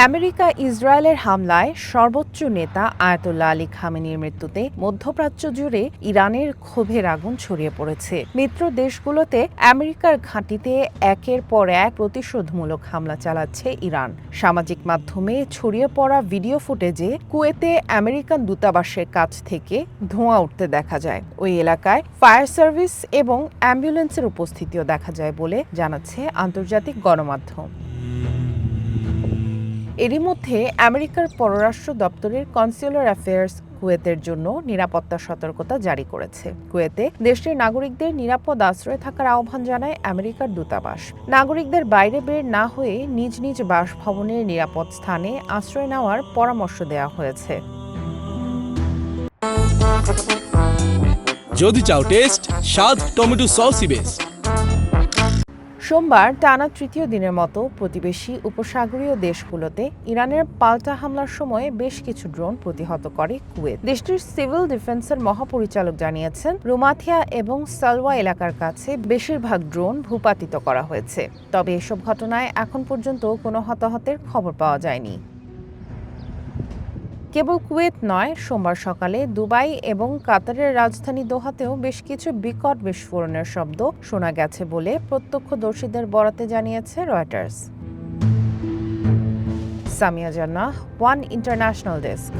America ইসরায়েলের হামলায় সর্বোচ্চ নেতা আয়াতুল্লাহ আলী খামেনির মৃত্যুতে মধ্যপ্রাচ্য জুড়ে ইরানের ক্ষোভের আগুন ছড়িয়ে পড়েছে। মিত্র দেশগুলোতে আমেরিকার ঘাঁটিতে একের পর এক প্রতিশোধমূলক হামলা চালাচ্ছে ইরান। সামাজিক মাধ্যমে ছড়িয়ে পড়া ভিডিও ফুটেজে কুয়েতে আমেরিকান দূতাবাসের কাছ থেকে ধোঁয়া উঠতে দেখা যায়। ওই এলাকায় ফায়ার সার্ভিস এবং অ্যাম্বুলেন্সের উপস্থিতিও দেখা যায় বলে জানাচ্ছে আন্তর্জাতিক গণমাধ্যম। এরই মধ্যে আমেরিকার পররাষ্ট্র দপ্তরের কনস্যুলার অ্যাফেয়ার্স কুয়েতের জন্য নিরাপত্তা সতর্কতা জারি করেছে। কুয়েতে দেশটির নাগরিকদের নিরাপদ আশ্রয়ে থাকার আহ্বান জানায় আমেরিকার দূতাবাস। নাগরিকদের বাইরে বের না হয়ে নিজ নিজ বাসভবনের নিরাপদ স্থানে আশ্রয় নেওয়ার পরামর্শ দেওয়া হয়েছে। যদি চাও টেস্ট, স্বাদ টমেটো সসই বেস্ট। সোমবার টানা তৃতীয় দিনের মতো প্রতিবেশী উপসাগরীয় দেশগুলোতে ইরানের পাল্টা হামলার সময় বেশ কিছু ড্রোন প্রতিহত করে কুয়েত। দেশটির সিভিল ডিফেন্সের মহাপরিচালক জানিয়েছেন, রুমাথিয়া এবং সালওয়া এলাকার কাছে বেশিরভাগ ড্রোন ভূপাতিত করা হয়েছে। তবে এসব ঘটনায় এখন পর্যন্ত কোনো হতাহতের খবর পাওয়া যায়নি। কেবল কুয়েত নয়, সোমবার সকালে দুবাই এবং কাতারের রাজধানী দোহাতেও বেশ কিছু বিকট বিস্ফোরণের শব্দ শোনা গেছে বলে প্রত্যক্ষদর্শীদের বরাতে জানিয়েছে রয়টার্স। সামিয়া জান্নাহ, ওয়ান ইন্টারন্যাশনাল ডেস্ক।